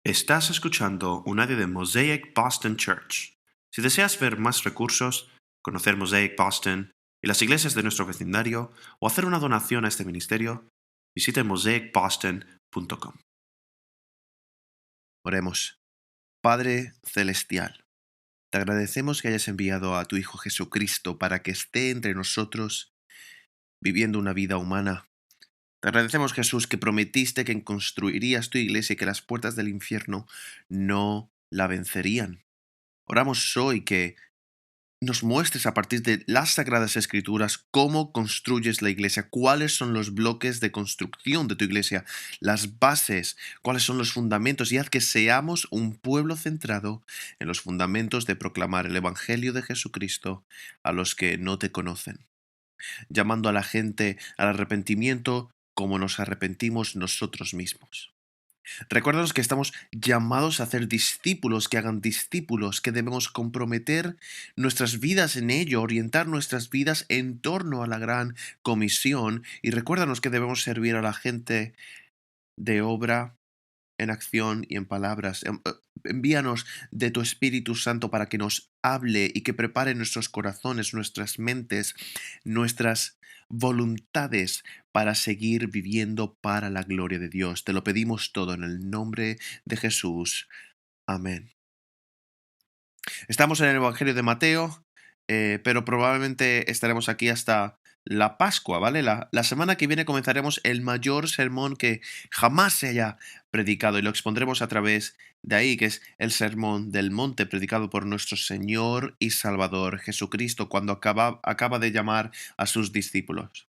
Estás escuchando un audio de Mosaic Boston Church. Si deseas ver más recursos, conocer Mosaic Boston y las iglesias de nuestro vecindario o hacer una donación a este ministerio, visite mosaicboston.com. Oremos. Padre Celestial, te agradecemos que hayas enviado a tu Hijo Jesucristo para que esté entre nosotros viviendo una vida humana. Te agradecemos, Jesús, que prometiste que construirías tu iglesia y que las puertas del infierno no la vencerían. Oramos hoy que nos muestres a partir de las Sagradas Escrituras cómo construyes la iglesia, cuáles son los bloques de construcción de tu iglesia, las bases, cuáles son los fundamentos, y haz que seamos un pueblo centrado en los fundamentos de proclamar el Evangelio de Jesucristo a los que no te conocen, llamando a la gente al arrepentimiento como nos arrepentimos nosotros mismos. Recuérdanos que estamos llamados a hacer discípulos que hagan discípulos, que debemos comprometer nuestras vidas en ello, orientar nuestras vidas en torno a la gran comisión, y recuérdanos que debemos servir a la gente de obra, en acción y en palabras. Envíanos de tu Espíritu Santo para que nos hable y que prepare nuestros corazones, nuestras mentes, nuestras voluntades para seguir viviendo para la gloria de Dios. Te lo pedimos todo en el nombre de Jesús. Amén. Estamos en el Evangelio de Mateo, pero probablemente estaremos aquí hasta la Pascua, ¿vale? La semana que viene comenzaremos el mayor sermón que jamás se haya predicado y lo expondremos a través de ahí, que es el Sermón del Monte, predicado por nuestro Señor y Salvador Jesucristo, cuando acaba de llamar a sus discípulos.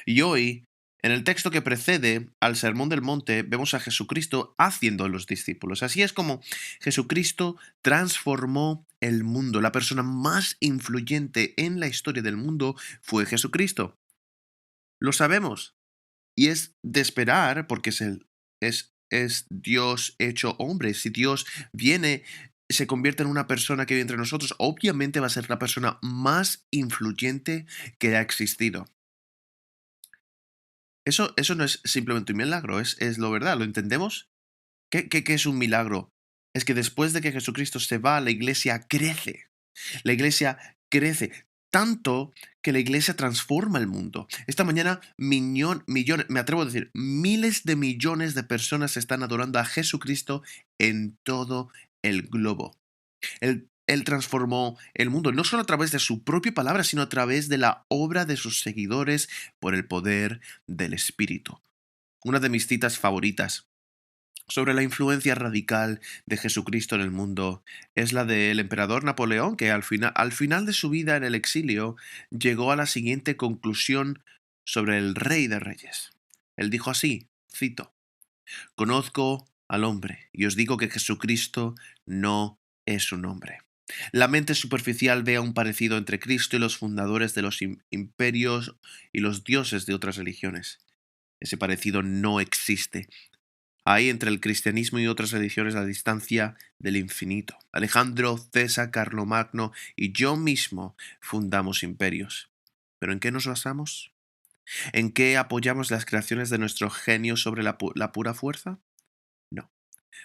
Y hoy, en el texto que precede al Sermón del Monte, vemos a Jesucristo haciendo a los discípulos. Así es como Jesucristo transformó el mundo. La persona más influyente en la historia del mundo fue Jesucristo. Lo sabemos. Y es de esperar, porque es Dios hecho hombre. Si Dios viene, se convierte en una persona que vive entre nosotros, obviamente va a ser la persona más influyente que ha existido. Eso no es simplemente un milagro, es lo verdad, ¿lo entendemos? ¿Qué es un milagro? Es que después de que Jesucristo se va, la iglesia crece. La iglesia crece tanto que la iglesia transforma el mundo. Esta mañana millones, me atrevo a decir, miles de millones de personas están adorando a Jesucristo en todo el globo. Él transformó el mundo, no solo a través de su propia palabra, sino a través de la obra de sus seguidores por el poder del Espíritu. Una de mis citas favoritas sobre la influencia radical de Jesucristo en el mundo es la del emperador Napoleón, que al final de su vida en el exilio llegó a la siguiente conclusión sobre el Rey de Reyes. Él dijo así, cito: Conozco al hombre y os digo que Jesucristo no es un hombre. La mente superficial ve un parecido entre Cristo y los fundadores de los imperios y los dioses de otras religiones. Ese parecido no existe. Hay entre el cristianismo y otras religiones la distancia del infinito. Alejandro, César, Carlomagno y yo mismo fundamos imperios. ¿Pero en qué nos basamos? ¿En qué apoyamos las creaciones de nuestro genio sobre la pura fuerza? No.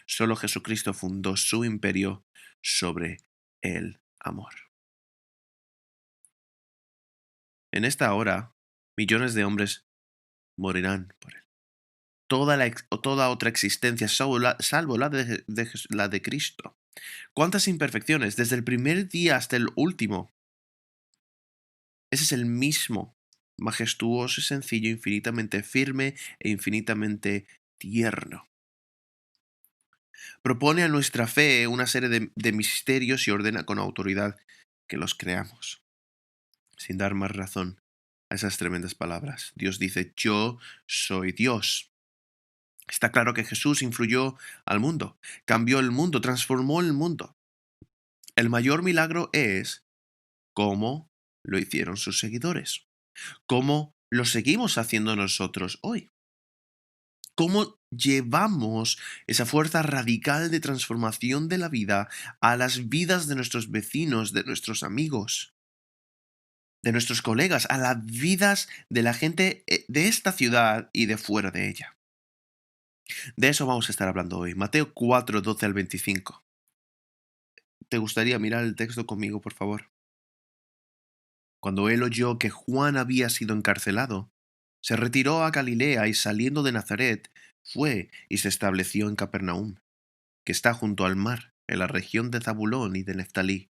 Solo Jesucristo fundó su imperio sobre el amor. En esta hora, millones de hombres morirán por él. Toda otra existencia, salvo la de Cristo. ¿Cuántas imperfecciones? Desde el primer día hasta el último. Ese es el mismo, majestuoso y sencillo, infinitamente firme e infinitamente tierno. Propone a nuestra fe una serie de misterios y ordena con autoridad que los creamos. Sin dar más razón a esas tremendas palabras, Dios dice: yo soy Dios. Está claro que Jesús influyó al mundo, cambió el mundo, transformó el mundo. El mayor milagro es cómo lo hicieron sus seguidores, cómo lo seguimos haciendo nosotros hoy. ¿Cómo llevamos esa fuerza radical de transformación de la vida a las vidas de nuestros vecinos, de nuestros amigos, de nuestros colegas, a las vidas de la gente de esta ciudad y de fuera de ella? De eso vamos a estar hablando hoy. Mateo 4, 12 al 25. ¿Te gustaría mirar el texto conmigo, por favor? Cuando él oyó que Juan había sido encarcelado, se retiró a Galilea y saliendo de Nazaret, fue y se estableció en Capernaum, que está junto al mar, en la región de Zabulón y de Neftalí,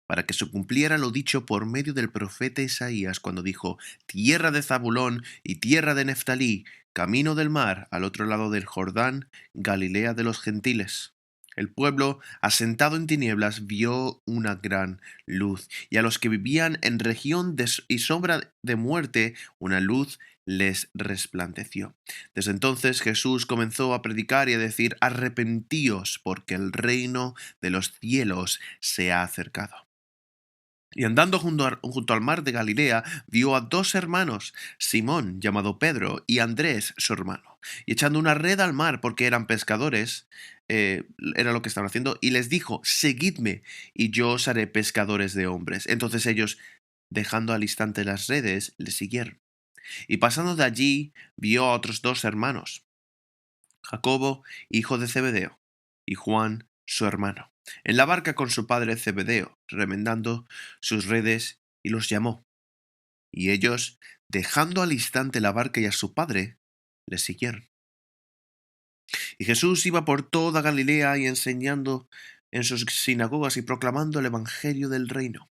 para que se cumpliera lo dicho por medio del profeta Isaías cuando dijo, tierra de Zabulón y tierra de Neftalí, camino del mar, al otro lado del Jordán, Galilea de los gentiles. El pueblo, asentado en tinieblas, vio una gran luz, y a los que vivían en región y sombra de muerte, una luz les resplandeció. Desde entonces Jesús comenzó a predicar y a decir, arrepentíos, porque el reino de los cielos se ha acercado. Y andando junto al mar de Galilea, vio a dos hermanos, Simón, llamado Pedro, y Andrés, su hermano, y echando una red al mar porque eran pescadores, era lo que estaban haciendo, y les dijo, seguidme, y yo os haré pescadores de hombres. Entonces ellos, dejando al instante las redes, le siguieron. Y pasando de allí, vio a otros dos hermanos, Jacobo, hijo de Zebedeo, y Juan, su hermano, en la barca con su padre Zebedeo, remendando sus redes, y los llamó. Y ellos, dejando al instante la barca y a su padre, le siguieron. Y Jesús iba por toda Galilea y enseñando en sus sinagogas y proclamando el evangelio del reino,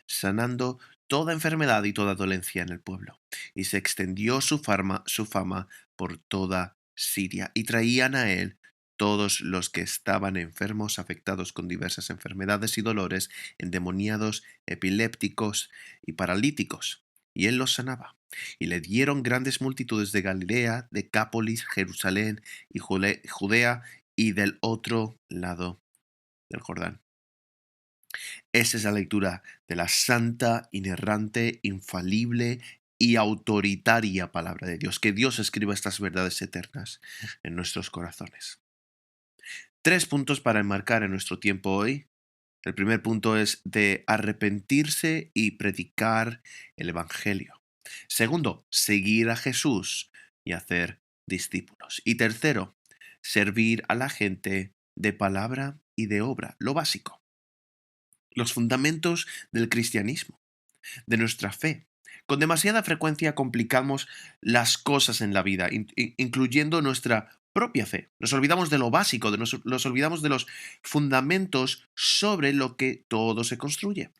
sanando toda enfermedad y toda dolencia en el pueblo. Y se extendió su fama por toda Siria, y traían a él todos los que estaban enfermos, afectados con diversas enfermedades y dolores, endemoniados, epilépticos y paralíticos, y él los sanaba. Y le dieron grandes multitudes de Galilea, Decápolis, Jerusalén y Judea, y del otro lado del Jordán. Esa es la lectura de la santa, inerrante, infalible y autoritaria palabra de Dios. Que Dios escriba estas verdades eternas en nuestros corazones. Tres puntos para enmarcar en nuestro tiempo hoy. El primer punto es de arrepentirse y predicar el Evangelio. Segundo, seguir a Jesús y hacer discípulos. Y tercero, servir a la gente de palabra y de obra, lo básico. Los fundamentos del cristianismo, de nuestra fe. Con demasiada frecuencia complicamos las cosas en la vida, incluyendo nuestra propia fe. Nos olvidamos de lo básico, nos olvidamos de los fundamentos sobre lo que todo se construye.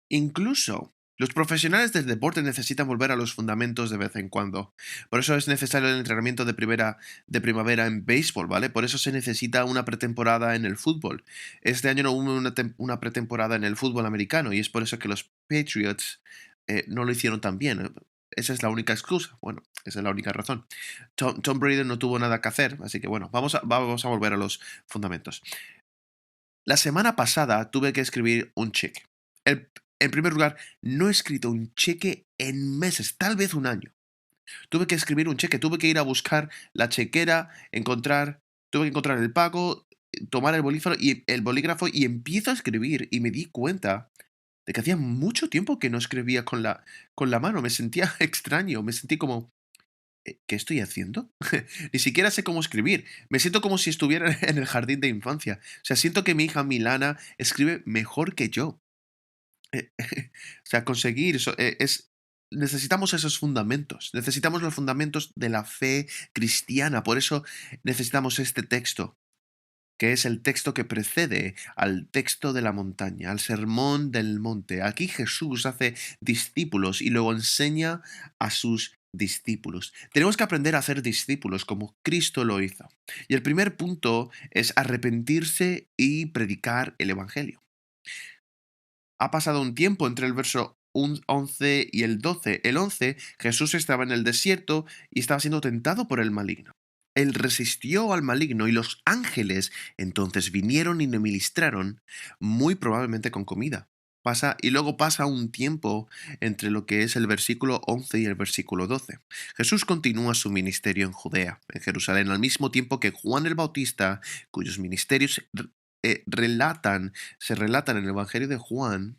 Incluso los profesionales del deporte necesitan volver a los fundamentos de vez en cuando. Por eso es necesario el entrenamiento de primavera en béisbol, ¿vale? Por eso se necesita una pretemporada en el fútbol. Este año no hubo una pretemporada en el fútbol americano y es por eso que los Patriots no lo hicieron tan bien. Esa es la única excusa. Bueno, esa es la única razón. Tom Brady no tuvo nada que hacer, así que bueno, vamos a volver a los fundamentos. La semana pasada tuve que escribir un cheque. En primer lugar, no he escrito un cheque en meses, tal vez un año. Tuve que escribir un cheque, tuve que ir a buscar la chequera, tuve que encontrar el pago, tomar el bolígrafo y empiezo a escribir y me di cuenta de que hacía mucho tiempo que no escribía con la mano. Me sentía extraño, me sentí como, ¿qué estoy haciendo? Ni siquiera sé cómo escribir. Me siento como si estuviera en el jardín de infancia. O sea, siento que mi hija Milana escribe mejor que yo. O sea, conseguir eso necesitamos esos fundamentos, necesitamos los fundamentos de la fe cristiana. Por eso necesitamos este texto, que es el texto que precede al texto de la montaña, al sermón del monte. Aquí Jesús hace discípulos y luego enseña a sus discípulos. Tenemos que aprender a hacer discípulos como Cristo lo hizo. Y el primer punto es arrepentirse y predicar el Evangelio. Ha pasado un tiempo entre el verso 11 y el 12. El 11, Jesús estaba en el desierto y estaba siendo tentado por el maligno. Él resistió al maligno y los ángeles entonces vinieron y le ministraron, muy probablemente con comida. Y luego pasa un tiempo entre lo que es el versículo 11 y el versículo 12. Jesús continúa su ministerio en Judea, en Jerusalén, al mismo tiempo que Juan el Bautista, cuyos ministerios se relatan en el Evangelio de Juan.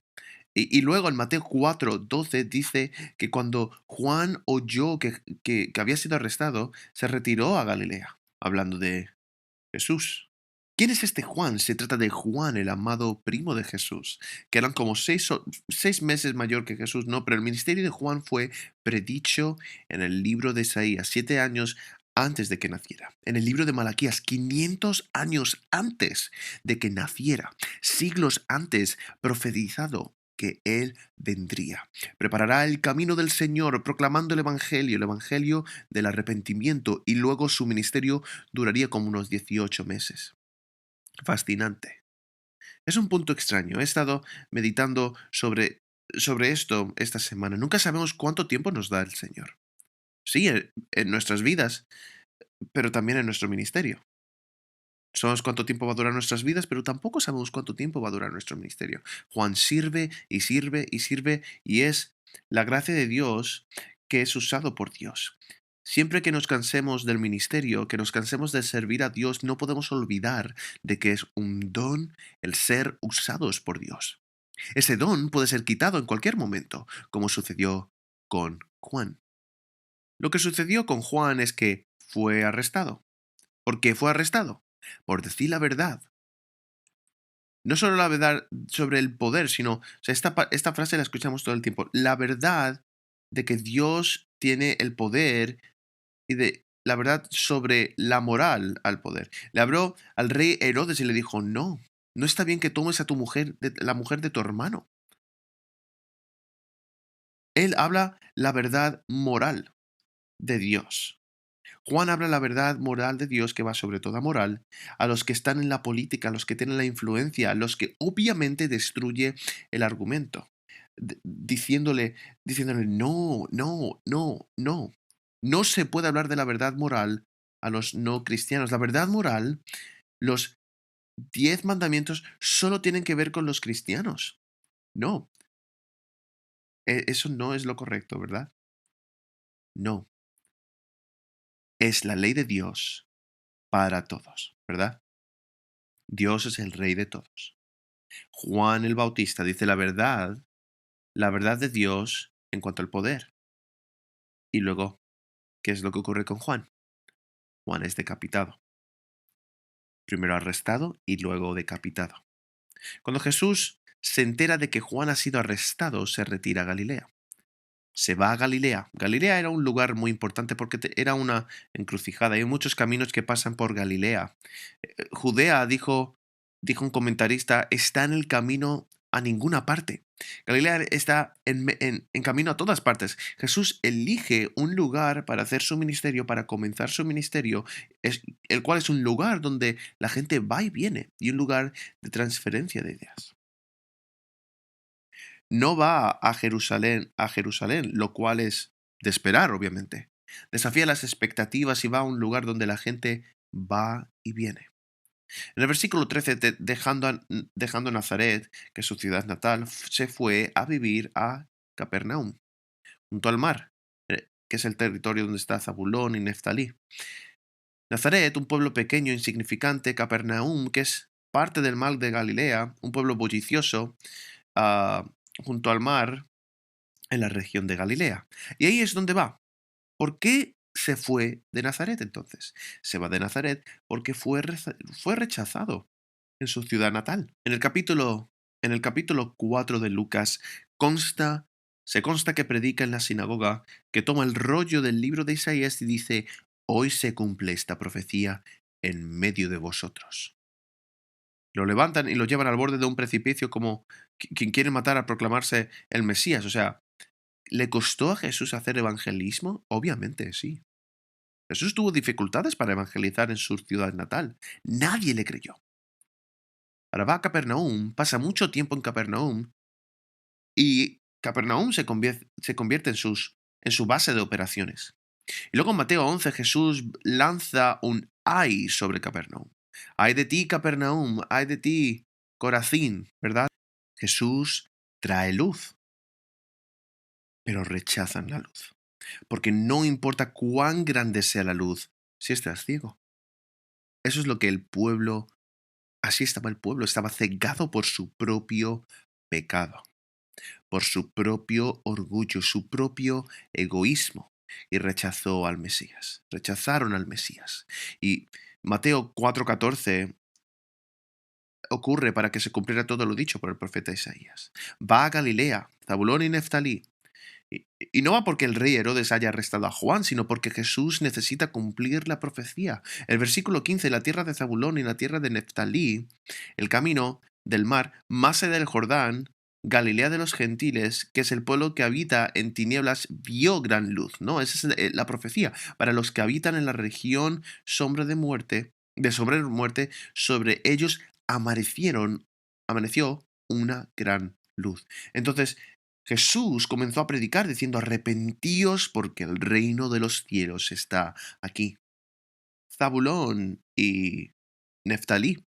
Y luego en Mateo 4:12 dice que cuando Juan oyó que había sido arrestado, se retiró a Galilea. hablando de Jesús. ¿Quién es este Juan? Se trata de Juan, el amado primo de Jesús, que eran como 6 meses mayor que Jesús, no, pero el ministerio de Juan fue predicho en el libro de Isaías, 7 años antes de que naciera. En el libro de Malaquías, 500 años antes de que naciera, siglos antes, profetizado que él vendría. Preparará el camino del Señor, proclamando el evangelio del arrepentimiento, y luego su ministerio duraría como unos 18 meses. Fascinante. Es un punto extraño. He estado meditando sobre esto esta semana. Nunca sabemos cuánto tiempo nos da el Señor. Sí, en nuestras vidas, pero también en nuestro ministerio. Sabemos cuánto tiempo va a durar nuestras vidas, pero tampoco sabemos cuánto tiempo va a durar nuestro ministerio. Juan sirve y sirve y sirve, y es la gracia de Dios que es usado por Dios. Siempre que nos cansemos del ministerio, que nos cansemos de servir a Dios, no podemos olvidar de que es un don el ser usados por Dios. Ese don puede ser quitado en cualquier momento, como sucedió con Juan. Lo que sucedió con Juan es que fue arrestado. ¿Por qué fue arrestado? Por decir la verdad. No solo la verdad sobre el poder, sino, o sea, esta frase la escuchamos todo el tiempo. La verdad de que Dios tiene el poder y de la verdad sobre la moral al poder. Le habló al rey Herodes y le dijo, no, no está bien que tomes a tu mujer, la mujer de tu hermano. Él habla la verdad moral de Dios. Juan habla la verdad moral de Dios que va sobre toda moral a los que están en la política, a los que tienen la influencia, a los que obviamente destruye el argumento, diciéndole no, no, no, no. No se puede hablar de la verdad moral a los no cristianos. La verdad moral, los 10 mandamientos solo tienen que ver con los cristianos. No, eso no es lo correcto, ¿verdad? No, es la ley de Dios para todos, ¿verdad? Dios es el rey de todos. Juan el Bautista dice la verdad de Dios en cuanto al poder. Y luego, ¿qué es lo que ocurre con Juan? Juan es decapitado. Primero arrestado y luego decapitado. Cuando Jesús se entera de que Juan ha sido arrestado, se retira a Galilea. Se va a Galilea. Galilea era un lugar muy importante porque era una encrucijada. Hay muchos caminos que pasan por Galilea. Judea, dijo un comentarista, está en el camino a ninguna parte. Galilea está en camino a todas partes. Jesús elige un lugar para hacer su ministerio, para comenzar su ministerio, el cual es un lugar donde la gente va y viene y un lugar de transferencia de ideas. No va a Jerusalén, lo cual es de esperar, obviamente. Desafía las expectativas y va a un lugar donde la gente va y viene. En el versículo 13, dejando Nazaret, que es su ciudad natal, se fue a vivir a Capernaum, junto al mar, que es el territorio donde está Zabulón y Neftalí. Nazaret, un pueblo pequeño, insignificante; Capernaum, que es parte del mar de Galilea, un pueblo bullicioso, ah, junto al mar, en la región de Galilea. Y ahí es donde va. ¿Por qué se fue de Nazaret entonces? Se va de Nazaret porque fue rechazado en su ciudad natal. En el capítulo 4 de Lucas se consta que predica en la sinagoga, que toma el rollo del libro de Isaías y dice, hoy se cumple esta profecía en medio de vosotros. Lo levantan y lo llevan al borde de un precipicio como quien quiere matar a proclamarse el Mesías. O sea, ¿le costó a Jesús hacer evangelismo? Obviamente sí. Jesús tuvo dificultades para evangelizar en su ciudad natal. Nadie le creyó. Ahora va a Capernaum, pasa mucho tiempo en Capernaum y Capernaum se convierte en su base de operaciones. Y luego en Mateo 11 Jesús lanza un ay sobre Capernaum. Ay de ti, Capernaum, ay de ti, Corazín, ¿verdad? Jesús trae luz, pero rechazan la luz. Porque no importa cuán grande sea la luz, si estás ciego. Eso es lo que el pueblo, así estaba el pueblo, estaba cegado por su propio pecado, por su propio orgullo, su propio egoísmo. y rechazó al Mesías. Rechazaron al Mesías. Y Mateo 4:14 ocurre para que se cumpliera todo lo dicho por el profeta Isaías. Va a Galilea, Zabulón y Neftalí. Y no va porque el rey Herodes haya arrestado a Juan, sino porque Jesús necesita cumplir la profecía. El versículo 15, la tierra de Zabulón y la tierra de Neftalí, el camino del mar, más allá del Jordán, Galilea de los gentiles, que es el pueblo que habita en tinieblas, vio gran luz, ¿no? Esa es la profecía. Para los que habitan en la región sombra de muerte, de sobre muerte, sobre ellos amaneció una gran luz. Entonces, Jesús comenzó a predicar diciendo, arrepentíos porque el reino de los cielos está aquí. Zabulón y Neftalí,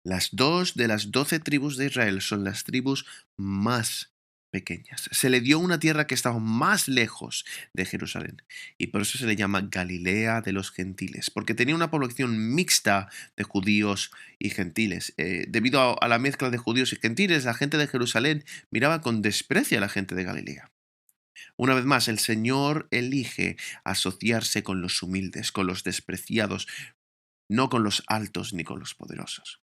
las dos de las 12 tribus de Israel, son las tribus más pequeñas. Se le dio una tierra que estaba más lejos de Jerusalén y por eso se le llama Galilea de los gentiles, porque tenía una población mixta de judíos y gentiles. Debido a la mezcla de judíos y gentiles, la gente de Jerusalén miraba con desprecio a la gente de Galilea. Una vez más, el Señor elige asociarse con los humildes, con los despreciados, no con los altos ni con los poderosos.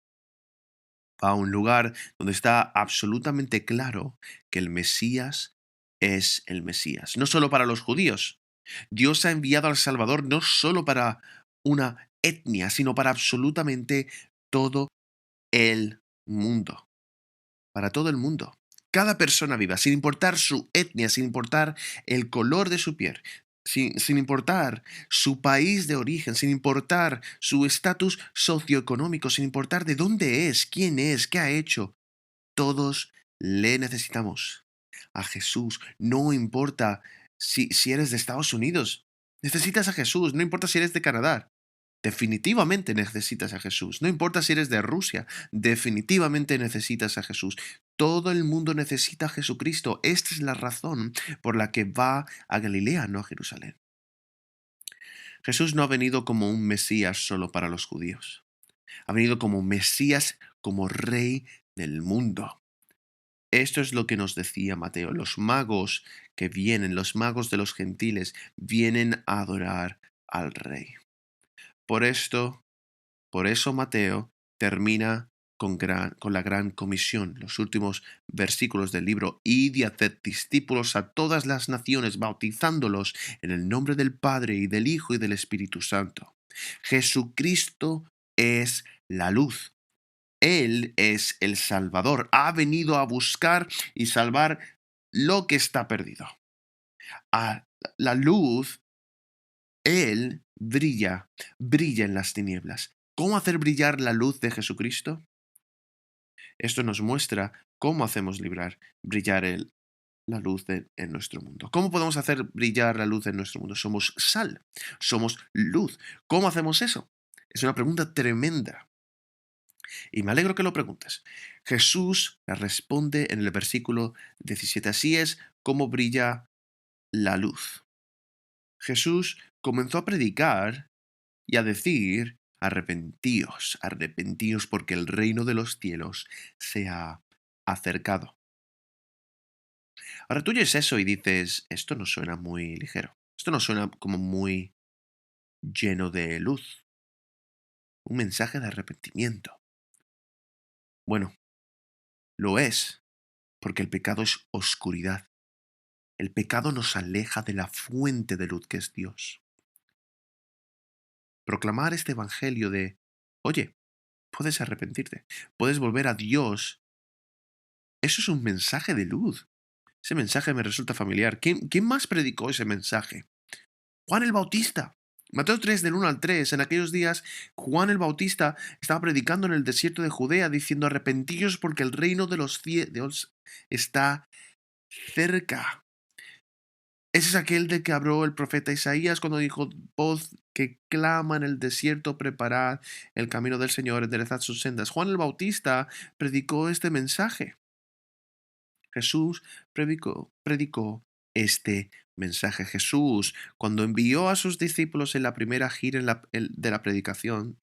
Va a un lugar donde está absolutamente claro que el Mesías es el Mesías. No solo para los judíos. Dios ha enviado al Salvador no solo para una etnia, sino para absolutamente todo el mundo. Para todo el mundo. Cada persona viva, sin importar su etnia, sin importar el color de su piel, sin importar su país de origen, sin importar su estatus socioeconómico, sin importar de dónde es, quién es, qué ha hecho, todos le necesitamos. A Jesús, no importa si eres de Estados Unidos, necesitas a Jesús, no importa si eres de Canadá. Definitivamente necesitas a Jesús. No importa si eres de Rusia, definitivamente necesitas a Jesús. Todo el mundo necesita a Jesucristo. Esta es la razón por la que va a Galilea, no a Jerusalén. Jesús no ha venido como un Mesías solo para los judíos. Ha venido como Mesías, como Rey del mundo. Esto es lo que nos decía Mateo. Los magos que vienen, los magos de los gentiles, vienen a adorar al Rey. Por esto, por eso Mateo termina con la gran comisión, los últimos versículos del libro, id y haced discípulos a todas las naciones, bautizándolos en el nombre del Padre y del Hijo y del Espíritu Santo. Jesucristo es la luz. Él es el Salvador. Ha venido a buscar y salvar lo que está perdido. A la luz, Él brilla en las tinieblas. ¿Cómo hacer brillar la luz de Jesucristo? Esto nos muestra cómo hacemos brillar la luz en nuestro mundo. ¿Cómo podemos hacer brillar la luz en nuestro mundo? Somos sal, somos luz. ¿Cómo hacemos eso? Es una pregunta tremenda. Y me alegro que lo preguntes. Jesús la responde en el versículo 17. Así es como brilla la luz. Jesús comenzó a predicar y a decir, arrepentíos, arrepentíos porque el reino de los cielos se ha acercado. Ahora tú oyes eso y dices, esto no suena muy ligero, esto no suena como muy lleno de luz, un mensaje de arrepentimiento. Bueno, lo es, porque el pecado es oscuridad. El pecado nos aleja de la fuente de luz que es Dios. Proclamar este evangelio de, oye, puedes arrepentirte, puedes volver a Dios, eso es un mensaje de luz. Ese mensaje me resulta familiar. ¿Quién más predicó ese mensaje? Juan el Bautista. Mateo 3, del 1 al 3. En aquellos días, Juan el Bautista estaba predicando en el desierto de Judea, diciendo, arrepentíos porque el reino de los cielos está cerca. Ese es aquel de que habló el profeta Isaías cuando dijo, voz que clama en el desierto, preparad el camino del Señor, enderezad sus sendas. Juan el Bautista predicó este mensaje. Jesús predicó este mensaje. Jesús, cuando envió a sus discípulos en la primera gira de la predicación,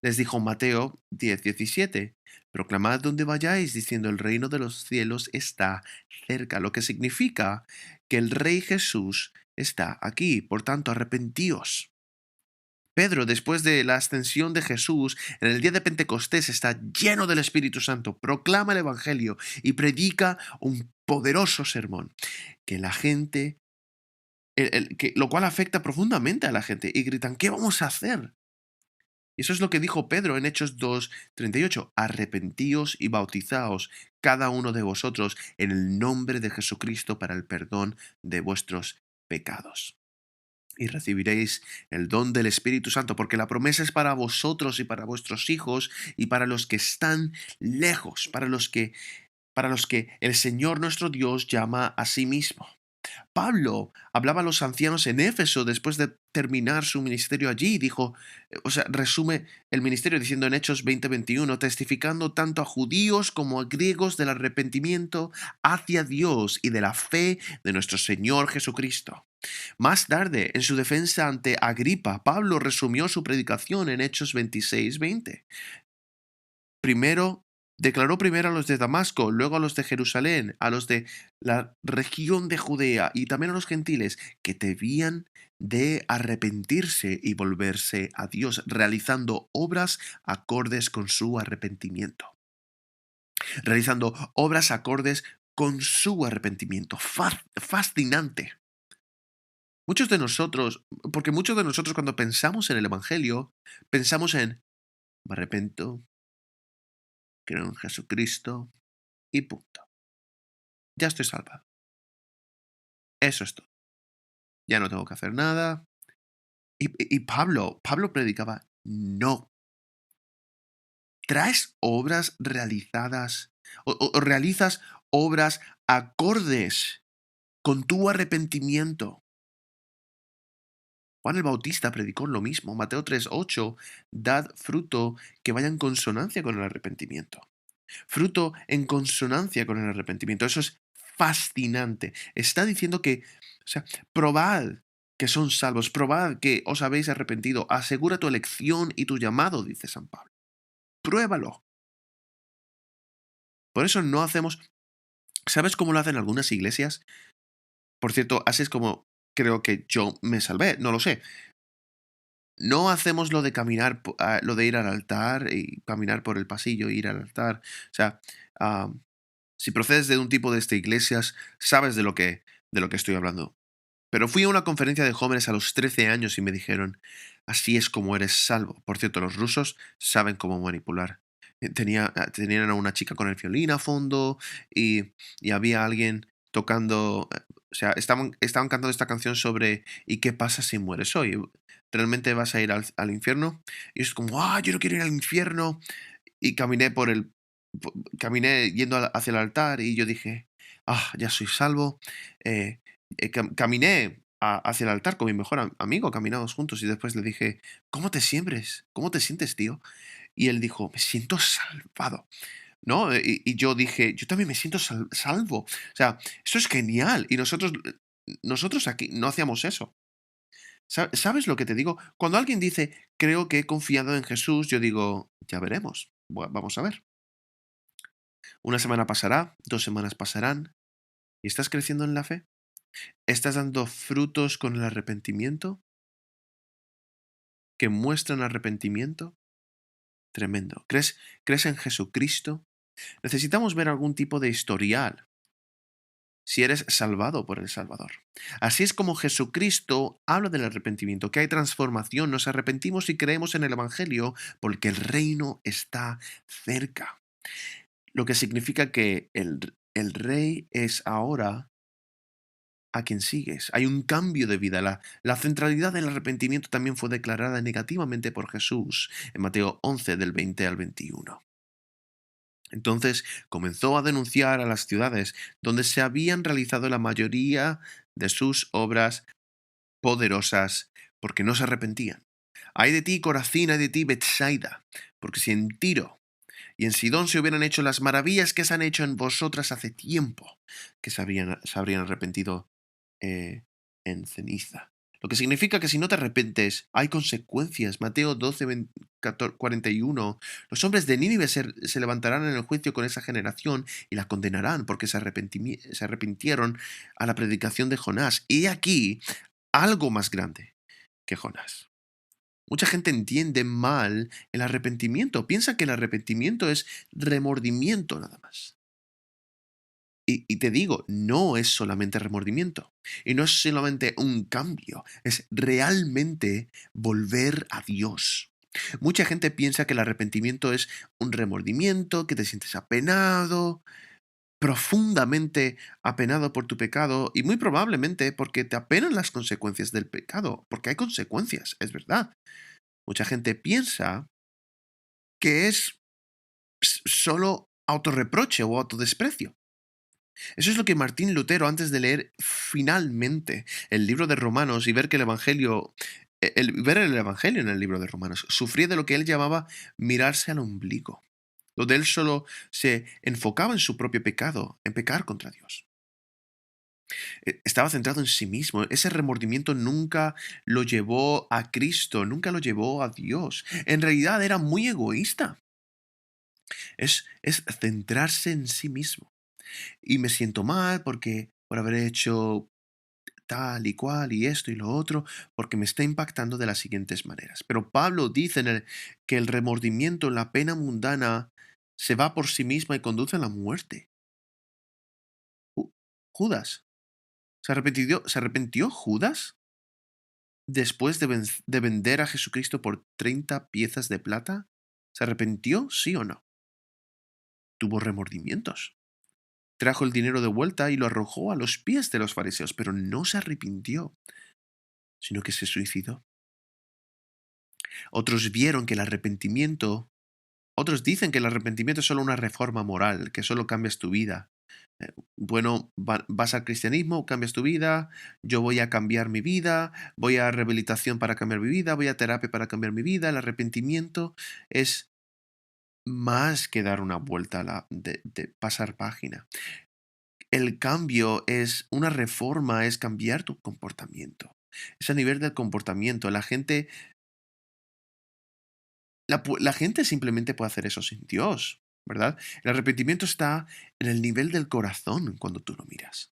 les dijo Mateo 10:17, proclamad donde vayáis, diciendo el reino de los cielos está cerca, lo que significa que el Rey Jesús está aquí. Por tanto, arrepentíos. Pedro, después de la ascensión de Jesús, en el día de Pentecostés está lleno del Espíritu Santo, proclama el Evangelio y predica un poderoso sermón que la gente, lo cual afecta profundamente a la gente y gritan, ¿qué vamos a hacer? Y eso es lo que dijo Pedro en Hechos 2:38. Arrepentíos y bautizaos cada uno de vosotros en el nombre de Jesucristo para el perdón de vuestros pecados. Y recibiréis el don del Espíritu Santo, porque la promesa es para vosotros y para vuestros hijos y para los que están lejos, para los que el Señor nuestro Dios llama a sí mismo. Pablo hablaba a los ancianos en Éfeso después de terminar su ministerio allí. Dijo, o sea, resume el ministerio diciendo en Hechos 20:21, testificando tanto a judíos como a griegos del arrepentimiento hacia Dios y de la fe de nuestro Señor Jesucristo. Más tarde, en su defensa ante Agripa, Pablo resumió su predicación en Hechos 26:20. Primero, declaró primero a los de Damasco, luego a los de Jerusalén, a los de la región de Judea y también a los gentiles que debían de arrepentirse y volverse a Dios, realizando obras acordes con su arrepentimiento. Realizando obras acordes con su arrepentimiento. Fascinante. Muchos de nosotros, porque muchos de nosotros cuando pensamos en el Evangelio, pensamos en, me arrepiento, creo en Jesucristo y punto. Ya estoy salvado. Eso es todo. Ya no tengo que hacer nada. Y Pablo predicaba, no. Traes obras realizadas o realizas obras acordes con tu arrepentimiento. Juan el Bautista predicó lo mismo. Mateo 3:8, dad fruto que vaya en consonancia con el arrepentimiento. Fruto en consonancia con el arrepentimiento. Eso es fascinante. Está diciendo que, o sea, probad que son salvos, probad que os habéis arrepentido, asegura tu elección y tu llamado, dice San Pablo. Pruébalo. Por eso no hacemos, ¿sabes cómo lo hacen algunas iglesias? Por cierto, así es como creo que yo me salvé, no lo sé. No hacemos lo de caminar, lo de ir al altar y caminar por el pasillo e ir al altar. O sea, ah, si procedes de un tipo de iglesias, sabes de lo que estoy hablando. Pero fui a una conferencia de jóvenes a los 13 años y me dijeron, así es como eres salvo. Por cierto, los rusos saben cómo manipular. Tenían a una chica con el violín a fondo y había alguien tocando, o sea, estaban cantando esta canción sobre ¿y qué pasa si mueres hoy? ¿Realmente vas a ir al infierno? Y es como, yo no quiero ir al infierno. Y caminé yendo hacia el altar y yo dije, ya soy salvo. Eh, Caminé hacia el altar con mi mejor amigo, caminamos juntos y después le dije, ¿cómo te sientes? ¿Cómo te sientes, tío? Y él dijo, me siento salvado, ¿no? Y yo dije, yo también me siento salvo. O sea, eso es genial. Y nosotros aquí no hacíamos eso. ¿Sabes lo que te digo? Cuando alguien dice, creo que he confiado en Jesús, yo digo, ya veremos. Vamos a ver. Una semana pasará, 2 semanas pasarán. ¿Y estás creciendo en la fe? ¿Estás dando frutos con el arrepentimiento que muestran arrepentimiento? Tremendo. ¿Crees en Jesucristo? Necesitamos ver algún tipo de historial si eres salvado por el Salvador. Así es como Jesucristo habla del arrepentimiento, que hay transformación, nos arrepentimos y creemos en el Evangelio porque el reino está cerca. Lo que significa que el rey es ahora a quien sigues. Hay un cambio de vida. La centralidad del arrepentimiento también fue declarada negativamente por Jesús en Mateo 11 del 20 al 21. Entonces comenzó a denunciar a las ciudades donde se habían realizado la mayoría de sus obras poderosas porque no se arrepentían. Ay de ti, Corazín, ay de ti, Betsaida, porque si en Tiro y en Sidón se hubieran hecho las maravillas que se han hecho en vosotras hace tiempo, que se habrían arrepentido en ceniza. Lo que significa que si no te arrepientes, hay consecuencias. Mateo 12, 41. Los hombres de Nínive se levantarán en el juicio con esa generación y la condenarán porque se arrepintieron a la predicación de Jonás. Y aquí algo más grande que Jonás. Mucha gente entiende mal el arrepentimiento. Piensa que el arrepentimiento es remordimiento nada más. Y te digo, no es solamente remordimiento. Y no es solamente un cambio. Es realmente volver a Dios. Mucha gente piensa que el arrepentimiento es un remordimiento, que te sientes apenado, profundamente apenado por tu pecado y muy probablemente porque te apenan las consecuencias del pecado, porque hay consecuencias, es verdad. Mucha gente piensa que es solo autorreproche o autodesprecio. Eso es lo que Martín Lutero, antes de leer finalmente el libro de Romanos y ver que el Evangelio, ver el Evangelio en el libro de Romanos, sufría de lo que él llamaba mirarse al ombligo, donde él solo se enfocaba en su propio pecado, en pecar contra Dios. Estaba centrado en sí mismo. Ese remordimiento nunca lo llevó a Cristo, nunca lo llevó a Dios. En realidad era muy egoísta. Es centrarse en sí mismo. Y me siento mal porque por haber hecho tal y cual y esto y lo otro, porque me está impactando de las siguientes maneras. Pero Pablo dice que el remordimiento, la pena mundana, se va por sí misma y conduce a la muerte. Judas, se arrepintió Judas después de vender a Jesucristo por 30 piezas de plata? ¿Se arrepintió, sí o no? Tuvo remordimientos. Trajo el dinero de vuelta y lo arrojó a los pies de los fariseos, pero no se arrepintió, sino que se suicidó. Otros vieron que el arrepentimiento, otros dicen que el arrepentimiento es solo una reforma moral, que solo cambias tu vida. Bueno, vas al cristianismo, cambias tu vida, yo voy a cambiar mi vida, voy a rehabilitación para cambiar mi vida, voy a terapia para cambiar mi vida. El arrepentimiento es más que dar una vuelta de pasar página. El cambio es una reforma, es cambiar tu comportamiento. Es a nivel del comportamiento. La gente simplemente puede hacer eso sin Dios, ¿verdad? El arrepentimiento está en el nivel del corazón cuando tú lo miras.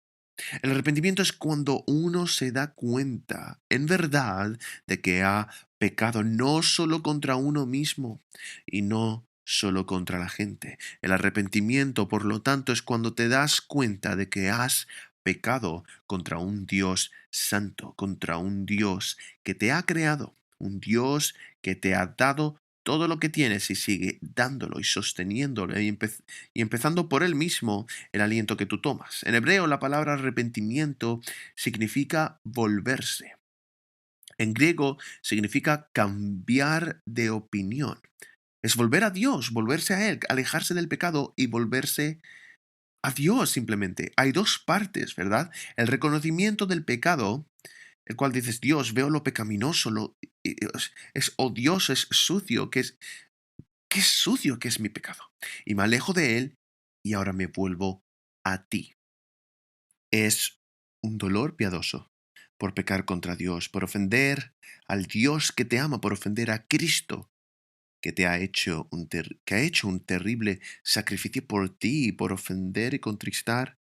El arrepentimiento es cuando uno se da cuenta, en verdad, de que ha pecado no solo contra uno mismo y no solo contra la gente. El arrepentimiento, por lo tanto, es cuando te das cuenta de que has pecado contra un Dios santo, contra un Dios que te ha creado, un Dios que te ha dado todo lo que tienes y sigue dándolo y sosteniéndolo y empezando por él mismo el aliento que tú tomas. En hebreo la palabra arrepentimiento significa volverse. En griego significa cambiar de opinión. Es volver a Dios, volverse a Él, alejarse del pecado y volverse a Dios simplemente. Hay dos partes, ¿verdad? El reconocimiento del pecado, el cual dices, Dios, veo lo pecaminoso, es odioso, es sucio, qué sucio que es mi pecado. Y me alejo de Él y ahora me vuelvo a ti. Es un dolor piadoso por pecar contra Dios, por ofender al Dios que te ama, por ofender a Cristo que te ha hecho que ha hecho un terrible sacrificio por ti, por ofender y contristar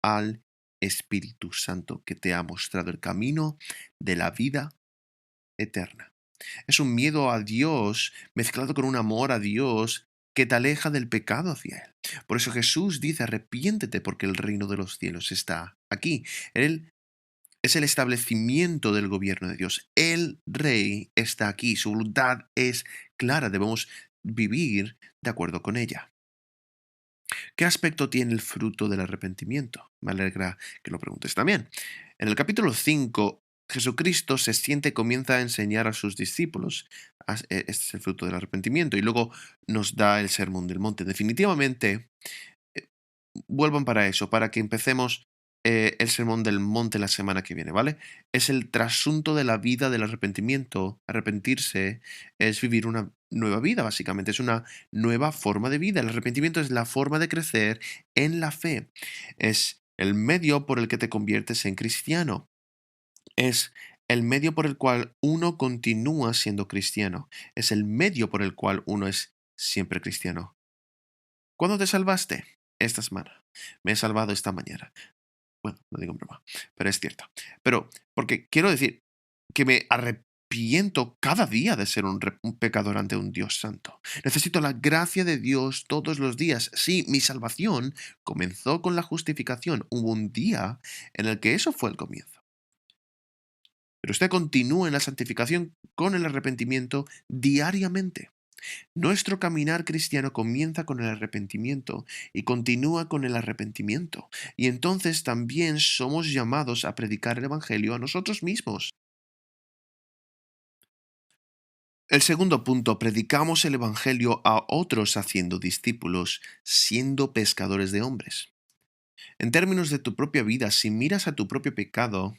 al Espíritu Santo que te ha mostrado el camino de la vida eterna. Es un miedo a Dios mezclado con un amor a Dios que te aleja del pecado hacia Él. Por eso Jesús dice, arrepiéntete porque el reino de los cielos está aquí. Él es el establecimiento del gobierno de Dios. El rey está aquí. Su voluntad es clara. Debemos vivir de acuerdo con ella. ¿Qué aspecto tiene el fruto del arrepentimiento? Me alegra que lo preguntes también. En el capítulo 5, Jesucristo se siente y comienza a enseñar a sus discípulos. Este es el fruto del arrepentimiento. Y luego nos da el sermón del monte. Definitivamente, eh, vuelvan para eso, para que empecemos el sermón del monte la semana que viene, ¿vale? Es el trasunto de la vida del arrepentimiento. Arrepentirse es vivir una nueva vida, básicamente. Es una nueva forma de vida. El arrepentimiento es la forma de crecer en la fe. Es el medio por el que te conviertes en cristiano. Es el medio por el cual uno continúa siendo cristiano. Es el medio por el cual uno es siempre cristiano. ¿Cuándo te salvaste? Esta semana. Me he salvado esta mañana. Bueno, no digo en broma, pero es cierto. Pero, porque quiero decir que me arrepiento cada día de ser un pecador ante un Dios santo. Necesito la gracia de Dios todos los días. Sí, mi salvación comenzó con la justificación. Hubo un día en el que eso fue el comienzo. Pero usted continúa en la santificación con el arrepentimiento diariamente. Nuestro caminar cristiano comienza con el arrepentimiento y continúa con el arrepentimiento. Y entonces también somos llamados a predicar el Evangelio a nosotros mismos. El segundo punto, predicamos el Evangelio a otros haciendo discípulos, siendo pescadores de hombres. En términos de tu propia vida, si miras a tu propio pecado,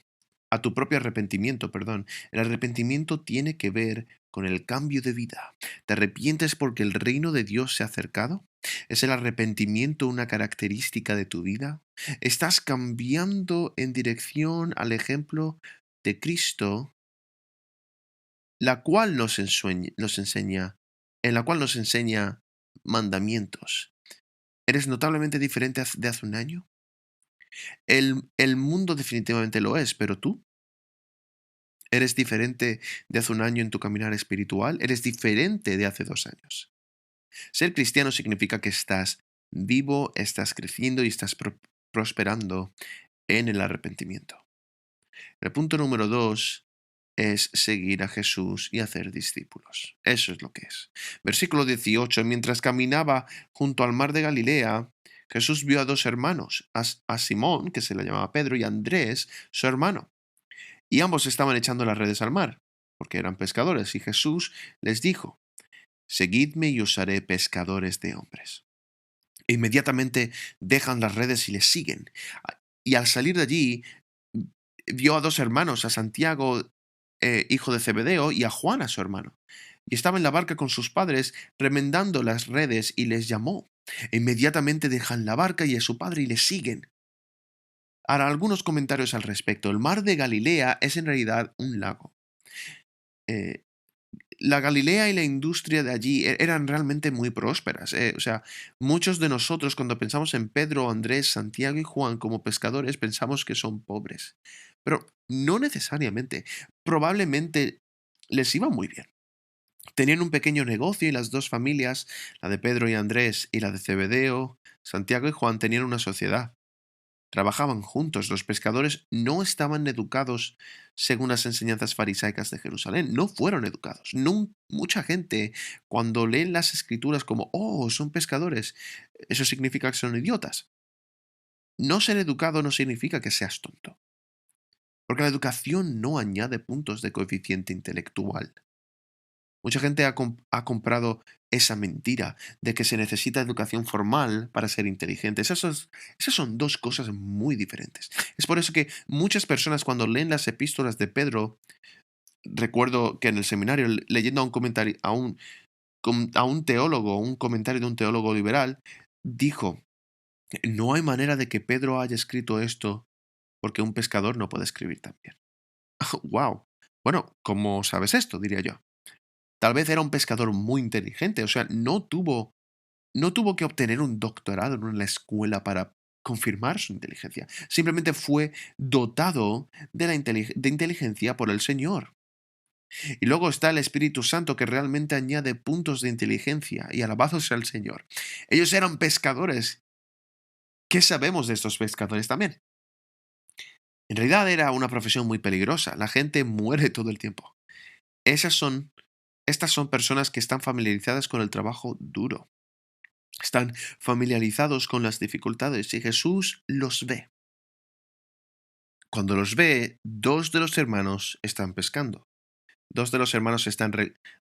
a tu propio arrepentimiento, perdón, el arrepentimiento tiene que ver con el cambio de vida. ¿Te arrepientes porque el reino de Dios se ha acercado? ¿Es el arrepentimiento una característica de tu vida? ¿Estás cambiando en dirección al ejemplo de Cristo, la cual nos enseña, en la cual nos enseña mandamientos? ¿Eres notablemente diferente de hace un año? El mundo definitivamente lo es, pero tú, ¿eres diferente de hace un año en tu caminar espiritual? ¿Eres diferente de hace 2 años? Ser cristiano significa que estás vivo, estás creciendo y estás prosperando en el arrepentimiento. El punto número 2 es seguir a Jesús y hacer discípulos. Eso es lo que es. Versículo 18. Mientras caminaba junto al mar de Galilea, Jesús vio a dos hermanos, a Simón, que se le llamaba Pedro, y a Andrés, su hermano. Y ambos estaban echando las redes al mar, porque eran pescadores. Y Jesús les dijo, seguidme y os haré pescadores de hombres. E inmediatamente dejan las redes y les siguen. Y al salir de allí, vio a dos hermanos, a Santiago, hijo de Zebedeo, y a Juan, a su hermano. Y estaba en la barca con sus padres, remendando las redes, y les llamó. E inmediatamente dejan la barca y a su padre y les siguen. Ahora, algunos comentarios al respecto. El mar de Galilea es en realidad un lago. Eh, la Galilea y la industria de allí eran realmente muy prósperas. O sea, muchos de nosotros cuando pensamos en Pedro, Andrés, Santiago y Juan como pescadores pensamos que son pobres. Pero no necesariamente. Probablemente les iba muy bien. Tenían un pequeño negocio y las dos familias, la de Pedro y Andrés y la de Zebedeo, Santiago y Juan, tenían una sociedad. Trabajaban juntos. Los pescadores no estaban educados según las enseñanzas farisaicas de Jerusalén. No fueron educados. Mucha gente, cuando leen las escrituras como, oh, son pescadores, eso significa que son idiotas. No ser educado no significa que seas tonto. Porque la educación no añade puntos de coeficiente intelectual. Mucha gente ha comprado esa mentira de que se necesita educación formal para ser inteligente. Esas son dos cosas muy diferentes. Es por eso que muchas personas cuando leen las epístolas de Pedro, recuerdo que en el seminario, leyendo a un comentario, a un teólogo, un comentario de un teólogo liberal, dijo, no hay manera de que Pedro haya escrito esto porque un pescador no puede escribir también. ¡Wow! Bueno, ¿cómo sabes esto? Diría yo. Tal vez era un pescador muy inteligente, o sea, no tuvo que obtener un doctorado en una escuela para confirmar su inteligencia. Simplemente fue dotado de inteligencia por el Señor. Y luego está el Espíritu Santo que realmente añade puntos de inteligencia y alabado sea el Señor. Ellos eran pescadores. ¿Qué sabemos de estos pescadores también? En realidad era una profesión muy peligrosa. La gente muere todo el tiempo. Esas son, estas son personas que están familiarizadas con el trabajo duro. Están familiarizados con las dificultades y Jesús los ve. Cuando los ve, dos de los hermanos están pescando. Dos de los hermanos están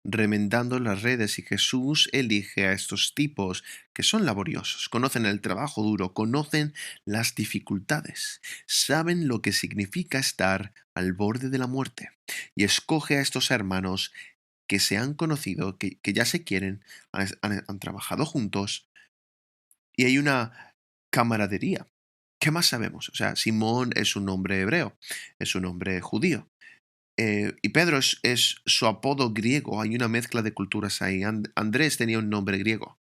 remendando las redes y Jesús elige a estos tipos que son laboriosos, conocen el trabajo duro, conocen las dificultades, saben lo que significa estar al borde de la muerte y escoge a estos hermanos que se han conocido, que ya se quieren, han trabajado juntos y hay una camaradería. ¿Qué más sabemos? O sea, Simón es un nombre hebreo, es un nombre judío. Y Pedro es su apodo griego, hay una mezcla de culturas ahí. Andrés tenía un nombre griego.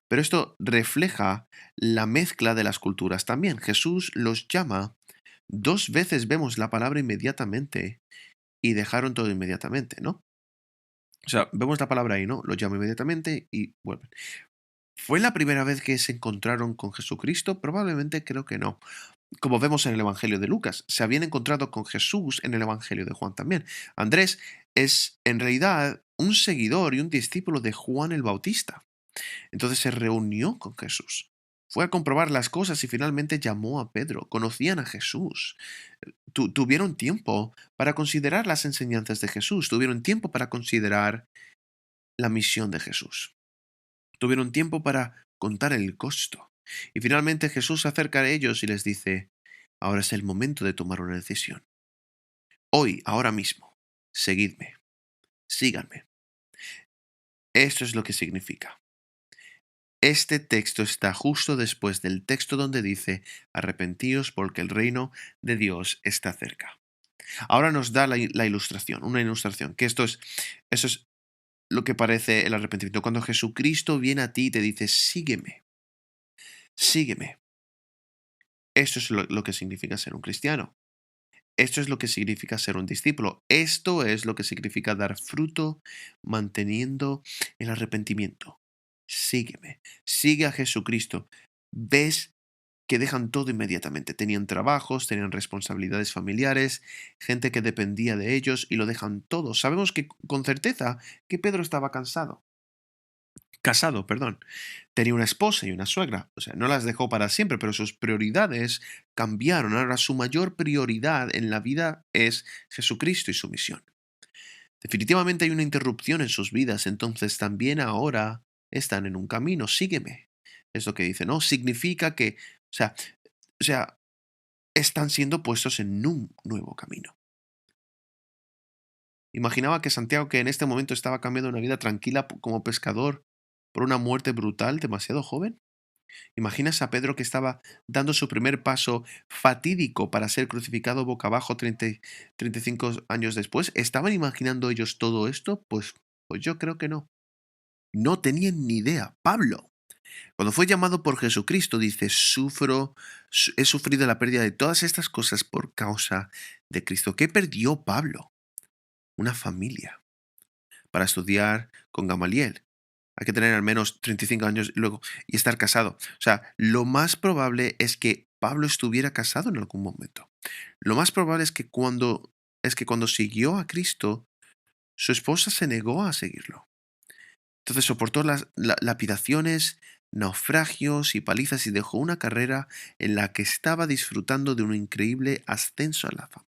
Pero esto refleja la mezcla de las culturas también. Jesús los llama, dos veces vemos la palabra inmediatamente y dejaron todo inmediatamente, ¿no? O sea, vemos la palabra ahí, ¿no? Los llama inmediatamente y vuelven. ¿Fue la primera vez que se encontraron con Jesucristo? Probablemente creo que no. Como vemos en el Evangelio de Lucas, se habían encontrado con Jesús en el Evangelio de Juan también. Andrés es en realidad un seguidor y un discípulo de Juan el Bautista. Entonces se reunió con Jesús. Fue a comprobar las cosas y finalmente llamó a Pedro. Conocían a Jesús. Tuvieron tiempo para considerar las enseñanzas de Jesús. Tuvieron tiempo para considerar la misión de Jesús. Tuvieron tiempo para contar el costo. Y finalmente Jesús se acerca a ellos y les dice, ahora es el momento de tomar una decisión. Hoy, ahora mismo, seguidme, síganme. Esto es lo que significa. Este texto está justo después del texto donde dice, arrepentíos porque el reino de Dios está cerca. Ahora nos da la ilustración, una ilustración, que eso es lo que parece el arrepentimiento. Cuando Jesucristo viene a ti y te dice, sígueme, sígueme. Esto es lo que significa ser un cristiano. Esto es lo que significa ser un discípulo. Esto es lo que significa dar fruto manteniendo el arrepentimiento. Sígueme, sigue a Jesucristo. Ves que dejan todo inmediatamente. Tenían trabajos, tenían responsabilidades familiares, gente que dependía de ellos y lo dejan todo. Sabemos que con certeza que Pedro estaba casado, perdón. Tenía una esposa y una suegra. O sea, no las dejó para siempre, pero sus prioridades cambiaron. Ahora su mayor prioridad en la vida es Jesucristo y su misión. Definitivamente hay una interrupción en sus vidas, entonces también ahora están en un camino. Sígueme. Es lo que dice, ¿no? Significa que, o sea, están siendo puestos en un nuevo camino. Imaginaba que Santiago, que en este momento estaba cambiando una vida tranquila como pescador por una muerte brutal demasiado joven. ¿Imaginas a Pedro que estaba dando su primer paso fatídico para ser crucificado boca abajo 35 años después? ¿Estaban imaginando ellos todo esto? Pues yo creo que no. No tenían ni idea. Pablo, cuando fue llamado por Jesucristo, dice, he sufrido la pérdida de todas estas cosas por causa de Cristo. ¿Qué perdió Pablo? Una familia para estudiar con Gamaliel. Hay que tener al menos 35 años y estar casado. O sea, lo más probable es que Pablo estuviera casado en algún momento. Lo más probable es que cuando siguió a Cristo, su esposa se negó a seguirlo. Entonces soportó las lapidaciones, naufragios y palizas y dejó una carrera en la que estaba disfrutando de un increíble ascenso a la fama.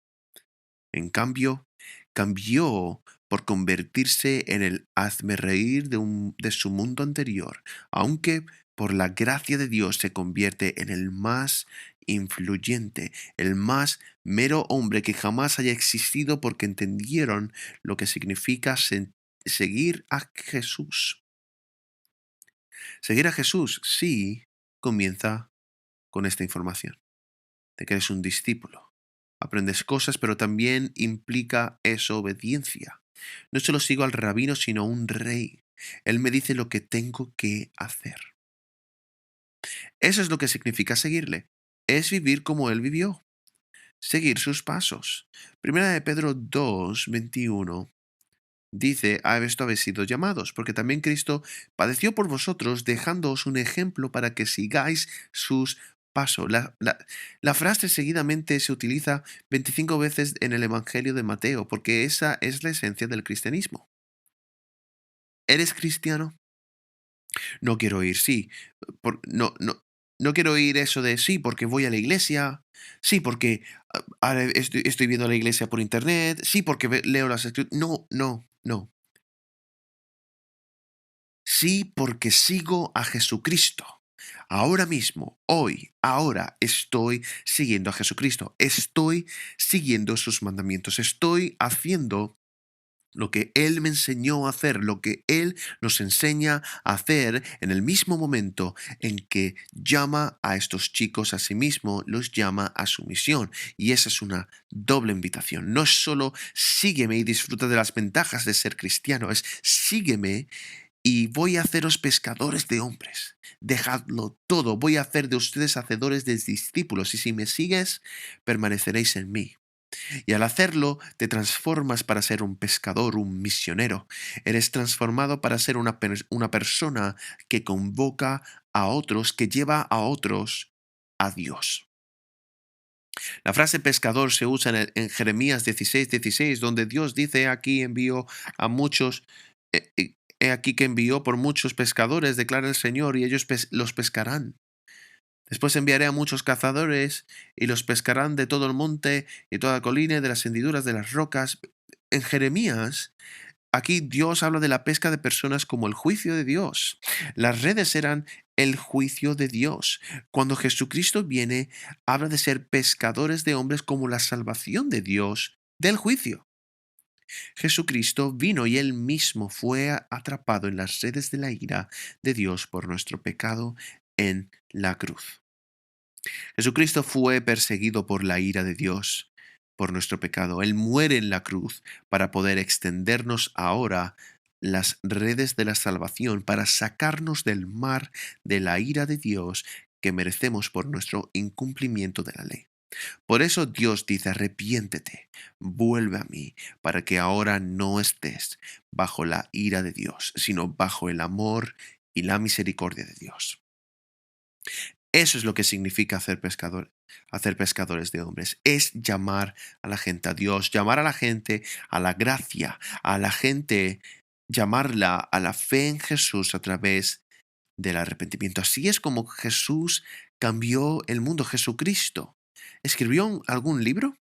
En cambio, cambió por convertirse en el hazmerreír de su mundo anterior, aunque por la gracia de Dios se convierte en el más influyente, el más mero hombre que jamás haya existido porque entendieron lo que significa seguir a Jesús. Seguir a Jesús, sí, comienza con esta información de que eres un discípulo. Aprendes cosas, pero también implica eso obediencia. No solo sigo al rabino, sino a un rey. Él me dice lo que tengo que hacer. Eso es lo que significa seguirle. Es vivir como él vivió. Seguir sus pasos. Primera de Pedro 2:21 dice, a esto habéis sido llamados, porque también Cristo padeció por vosotros, dejándoos un ejemplo para que sigáis sus pasos. La frase seguidamente se utiliza 25 veces en el Evangelio de Mateo, porque esa es la esencia del cristianismo. ¿Eres cristiano? No quiero oír, sí. No quiero oír eso de sí, porque voy a la iglesia, sí, porque ahora estoy viendo la iglesia por internet, sí, porque leo las escrituras. No, no, no. Sí, porque sigo a Jesucristo. Ahora mismo, hoy, ahora estoy siguiendo a Jesucristo. Estoy siguiendo sus mandamientos. Estoy haciendo lo que Él me enseñó a hacer, lo que Él nos enseña a hacer en el mismo momento en que llama a estos chicos a sí mismo, los llama a su misión. Y esa es una doble invitación. No es solo sígueme y disfruta de las ventajas de ser cristiano, es sígueme y voy a haceros pescadores de hombres. Dejadlo todo, voy a hacer de ustedes hacedores de discípulos y si me sigues, permaneceréis en mí. Y al hacerlo, te transformas para ser un pescador, un misionero. Eres transformado para ser una persona que convoca a otros, que lleva a otros a Dios. La frase pescador se usa en Jeremías 16:16, donde Dios dice, aquí envío a muchos, he aquí que envió por muchos pescadores, declara el Señor, y ellos los pescarán. Después enviaré a muchos cazadores y los pescarán de todo el monte y toda colina y de las hendiduras de las rocas. En Jeremías, aquí Dios habla de la pesca de personas como el juicio de Dios. Las redes eran el juicio de Dios. Cuando Jesucristo viene, habla de ser pescadores de hombres como la salvación de Dios del juicio. Jesucristo vino y él mismo fue atrapado en las redes de la ira de Dios por nuestro pecado en la cruz. Jesucristo fue perseguido por la ira de Dios, por nuestro pecado. Él muere en la cruz para poder extendernos ahora las redes de la salvación, para sacarnos del mar de la ira de Dios que merecemos por nuestro incumplimiento de la ley. Por eso Dios dice, arrepiéntete, vuelve a mí, para que ahora no estés bajo la ira de Dios, sino bajo el amor y la misericordia de Dios. Eso es lo que significa hacer pescadores de hombres. Es llamar a la gente a Dios, llamar a la gente a la gracia, a la gente, llamarla a la fe en Jesús a través del arrepentimiento. Así es como Jesús cambió el mundo. Jesucristo. ¿Escribió algún libro?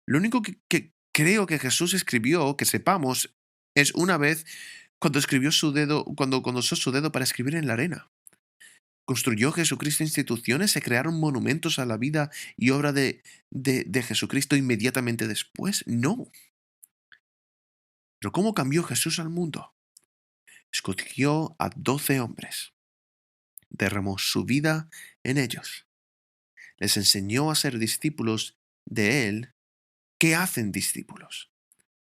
Lo único que creo que Jesús escribió, que sepamos, es una vez cuando escribió su dedo, cuando usó su dedo para escribir en la arena. ¿Construyó Jesucristo instituciones? ¿Se crearon monumentos a la vida y obra de Jesucristo inmediatamente después? No. Pero ¿cómo cambió Jesús al mundo? Escogió a 12 hombres, derramó su vida en ellos, les enseñó a ser discípulos de Él. ¿Qué hacen discípulos?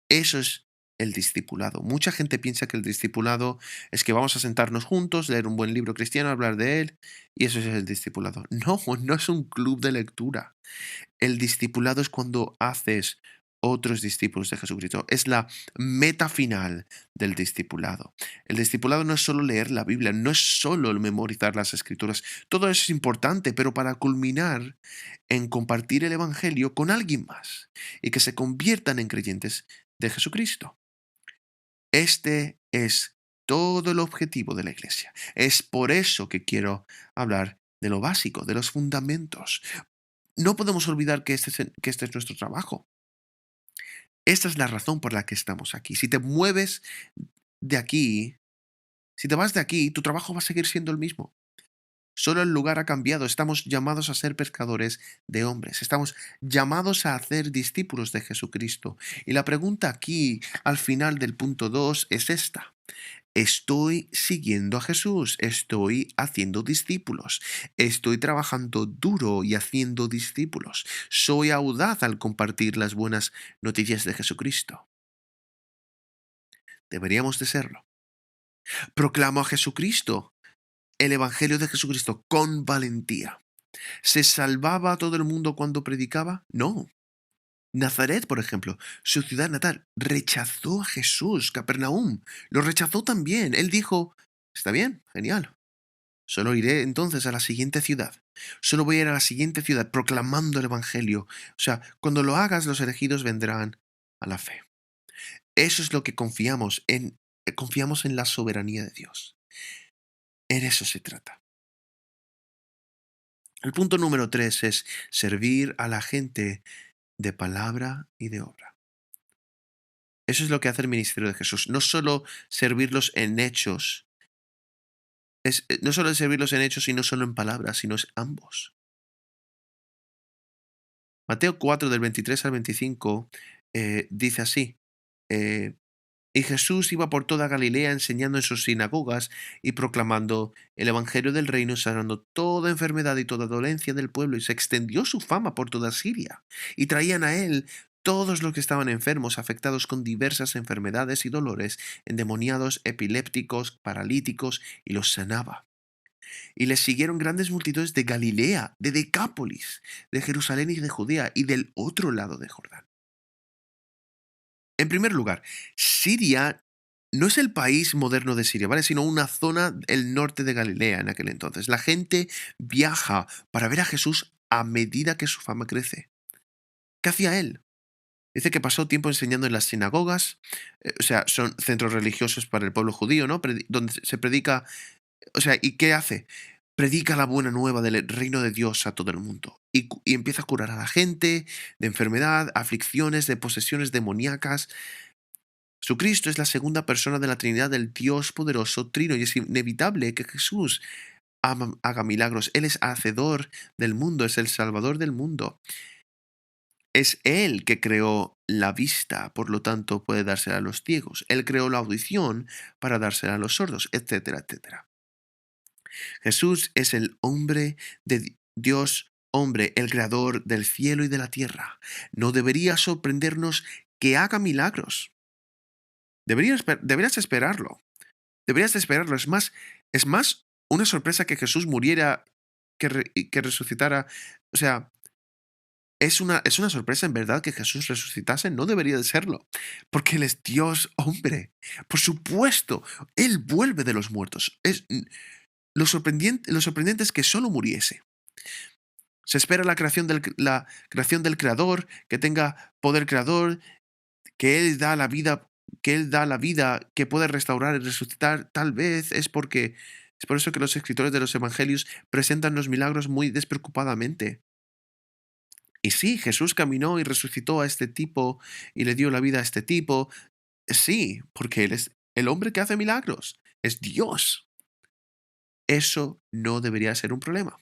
Eso es el discipulado. Mucha gente piensa que el discipulado es que vamos a sentarnos juntos, leer un buen libro cristiano, hablar de él, y eso es el discipulado. No, no es un club de lectura. El discipulado es cuando haces otros discípulos de Jesucristo. Es la meta final del discipulado. El discipulado no es solo leer la Biblia, no es solo el memorizar las escrituras. Todo eso es importante, pero para culminar en compartir el Evangelio con alguien más y que se conviertan en creyentes de Jesucristo. Este es todo el objetivo de la iglesia. Es por eso que quiero hablar de lo básico, de los fundamentos. No podemos olvidar que este es nuestro trabajo. Esta es la razón por la que estamos aquí. Si te mueves de aquí, si te vas de aquí, tu trabajo va a seguir siendo el mismo. Solo el lugar ha cambiado. Estamos llamados a ser pescadores de hombres. Estamos llamados a hacer discípulos de Jesucristo. Y la pregunta aquí, al final del punto 2, es esta. Estoy siguiendo a Jesús, estoy haciendo discípulos, estoy trabajando duro y haciendo discípulos. Soy audaz al compartir las buenas noticias de Jesucristo. Deberíamos de serlo. Proclamo a Jesucristo, el Evangelio de Jesucristo, con valentía. ¿Se salvaba a todo el mundo cuando predicaba? No. Nazaret, por ejemplo, su ciudad natal, rechazó a Jesús. Capernaum lo rechazó también. Él dijo, está bien, genial. Solo iré entonces a la siguiente ciudad. Solo voy a ir a la siguiente ciudad proclamando el Evangelio. O sea, cuando lo hagas, los elegidos vendrán a la fe. Eso es lo que confiamos en la soberanía de Dios. En eso se trata. El punto número 3 es servir a la gente de palabra y de obra. Eso es lo que hace el ministerio de Jesús. No solo servirlos en hechos, no solo servirlos en hechos y no solo en palabras, sino es ambos. Mateo 4 del 23 al 25 dice así. Y Jesús iba por toda Galilea enseñando en sus sinagogas y proclamando el Evangelio del reino, sanando toda enfermedad y toda dolencia del pueblo, y se extendió su fama por toda Siria. Y traían a él todos los que estaban enfermos, afectados con diversas enfermedades y dolores, endemoniados, epilépticos, paralíticos, y los sanaba. Y le siguieron grandes multitudes de Galilea, de Decápolis, de Jerusalén y de Judea, y del otro lado de Jordán. En primer lugar, Siria no es el país moderno de Siria, ¿vale? Sino una zona del norte de Galilea en aquel entonces. La gente viaja para ver a Jesús a medida que su fama crece. ¿Qué hacía él? Dice que pasó tiempo enseñando en las sinagogas, o sea, son centros religiosos para el pueblo judío, ¿no? Donde se predica, o sea, ¿y qué hace? Predica la buena nueva del reino de Dios a todo el mundo. Y empieza a curar a la gente de enfermedad, aflicciones, de posesiones demoníacas. Jesucristo es la segunda persona de la Trinidad del Dios poderoso Trino y es inevitable que Jesús haga milagros. Él es hacedor del mundo, es el salvador del mundo. Es Él que creó la vista, por lo tanto puede dársela a los ciegos. Él creó la audición para dársela a los sordos, etcétera, etcétera. Jesús es el hombre de Dios, hombre, el creador del cielo y de la tierra. No debería sorprendernos que haga milagros. Deberías esperarlo. Deberías de esperarlo. Es más una sorpresa que Jesús muriera y que resucitara. O sea, es una sorpresa en verdad que Jesús resucitase. No debería de serlo. Porque Él es Dios hombre. Por supuesto, Él vuelve de los muertos. Lo sorprendente es que solo muriese. Se espera la creación del Creador, que tenga poder creador, que Él da la vida, que puede restaurar y resucitar. Tal vez es por eso que los escritores de los evangelios presentan los milagros muy despreocupadamente. Y sí, Jesús caminó y resucitó a este tipo y le dio la vida a este tipo. Sí, porque Él es el hombre que hace milagros. Es Dios. Eso no debería ser un problema.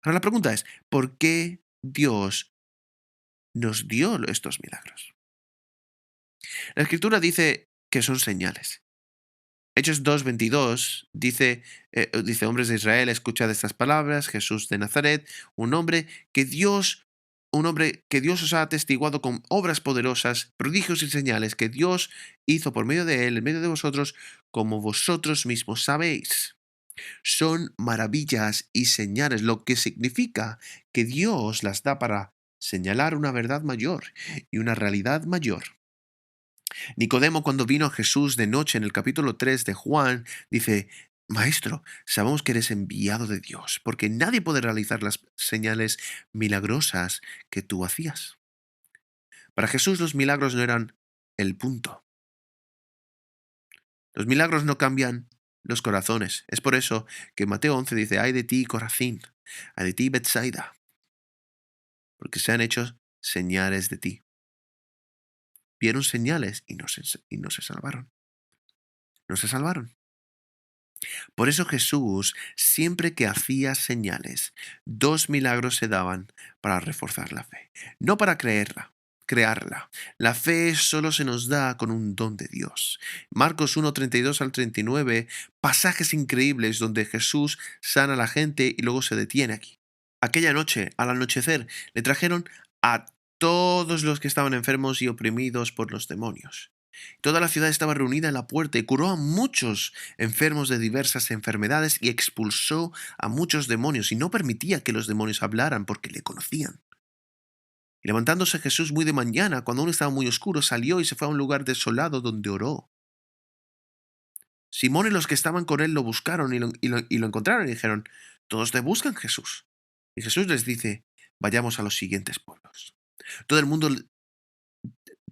Ahora la pregunta es, ¿por qué Dios nos dio estos milagros? La escritura dice que son señales. Hechos 2:22 dice, hombres de Israel, escuchad estas palabras, Jesús de Nazaret, un hombre que Dios, un hombre que Dios os ha atestiguado con obras poderosas, prodigios y señales que Dios hizo por medio de él, en medio de vosotros, como vosotros mismos sabéis. Son maravillas y señales, lo que significa que Dios las da para señalar una verdad mayor y una realidad mayor. Nicodemo, cuando vino a Jesús de noche en el capítulo 3 de Juan, dice, Maestro, sabemos que eres enviado de Dios, porque nadie puede realizar las señales milagrosas que tú hacías. Para Jesús los milagros no eran el punto. Los milagros no cambian los corazones. Es por eso que Mateo 11 dice, ay de ti, Corazín, ay de ti, Betsaida, porque se han hecho señales de ti. Vieron señales y no se salvaron. No se salvaron. Por eso Jesús, siempre que hacía señales, dos milagros se daban para reforzar la fe, no para crearla. La fe solo se nos da con un don de Dios. Marcos 1:32 al 39, pasajes increíbles donde Jesús sana a la gente y luego se detiene aquí. Aquella noche, al anochecer, le trajeron a todos los que estaban enfermos y oprimidos por los demonios. Toda la ciudad estaba reunida en la puerta y curó a muchos enfermos de diversas enfermedades y expulsó a muchos demonios y no permitía que los demonios hablaran porque le conocían. Y levantándose Jesús muy de mañana, cuando aún estaba muy oscuro, salió y se fue a un lugar desolado donde oró. Simón y los que estaban con él lo buscaron y lo encontraron y dijeron, todos te buscan, Jesús. Y Jesús les dice, vayamos a los siguientes pueblos. Todo el mundo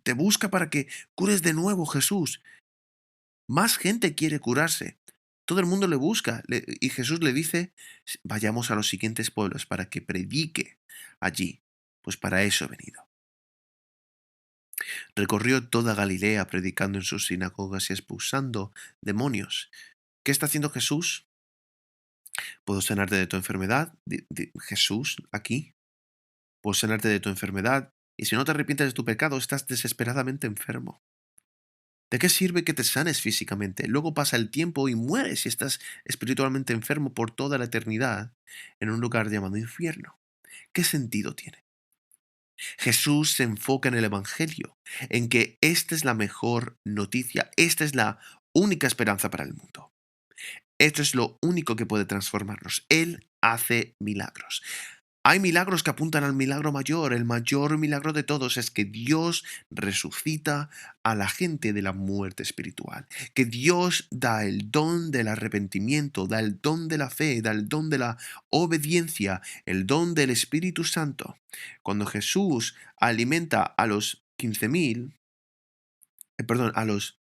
te busca para que cures de nuevo, Jesús. Más gente quiere curarse. Todo el mundo le busca. Y Jesús le dice, vayamos a los siguientes pueblos para que predique allí. Pues para eso he venido. Recorrió toda Galilea predicando en sus sinagogas y expulsando demonios. ¿Qué está haciendo Jesús? ¿Puedo sanarte de tu enfermedad? Jesús, aquí. ¿Puedo sanarte de tu enfermedad? Y si no te arrepientes de tu pecado, estás desesperadamente enfermo. ¿De qué sirve que te sanes físicamente? Luego pasa el tiempo y mueres y estás espiritualmente enfermo por toda la eternidad en un lugar llamado infierno. ¿Qué sentido tiene? Jesús se enfoca en el Evangelio, en que esta es la mejor noticia, esta es la única esperanza para el mundo. Esto es lo único que puede transformarnos. Él hace milagros. Hay milagros que apuntan al milagro mayor. El mayor milagro de todos es que Dios resucita a la gente de la muerte espiritual. Que Dios da el don del arrepentimiento, da el don de la fe, da el don de la obediencia, el don del Espíritu Santo. Cuando Jesús alimenta a los 15.000, perdón, a los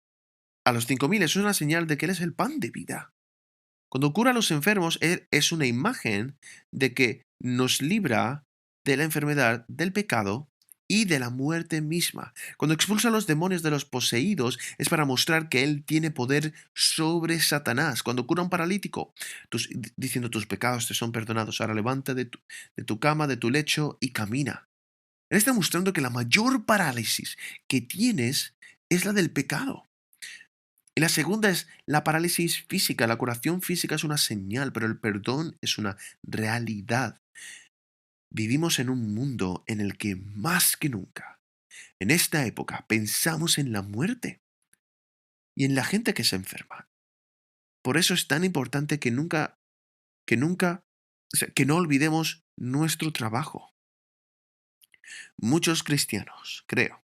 5.000, es una señal de que Él es el pan de vida. Cuando cura a los enfermos, Él es una imagen de que nos libra de la enfermedad, del pecado y de la muerte misma. Cuando expulsa a los demonios de los poseídos, es para mostrar que Él tiene poder sobre Satanás. Cuando cura a un paralítico, diciendo tus pecados te son perdonados, ahora levanta de tu cama, de tu lecho y camina. Él está mostrando que la mayor parálisis que tienes es la del pecado. Y la segunda es la parálisis física. La curación física es una señal, pero el perdón es una realidad. Vivimos en un mundo en el que más que nunca, en esta época, pensamos en la muerte y en la gente que se enferma. Por eso es tan importante que nunca, o sea, que no olvidemos nuestro trabajo. Muchos cristianos, creo,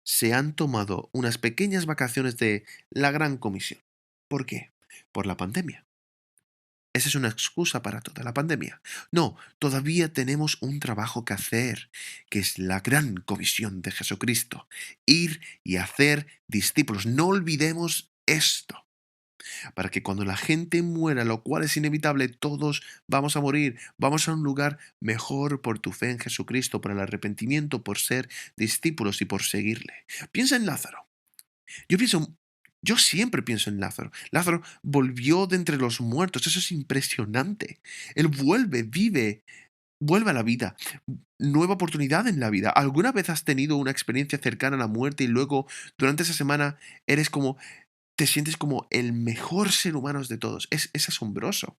se han tomado unas pequeñas vacaciones de la Gran Comisión. ¿Por qué? Por la pandemia. Esa es una excusa para toda la pandemia. No, todavía tenemos un trabajo que hacer, que es la gran comisión de Jesucristo. Ir y hacer discípulos. No olvidemos esto, para que cuando la gente muera, lo cual es inevitable, todos vamos a morir, vamos a un lugar mejor por tu fe en Jesucristo, por el arrepentimiento, por ser discípulos y por seguirle. Piensa en Lázaro. Yo pienso, yo siempre pienso en Lázaro. Lázaro volvió de entre los muertos. Eso es impresionante. Él vuelve, vive, vuelve a la vida. Nueva oportunidad en la vida. ¿Alguna vez has tenido una experiencia cercana a la muerte y luego durante esa semana te sientes como el mejor ser humano de todos? Es asombroso.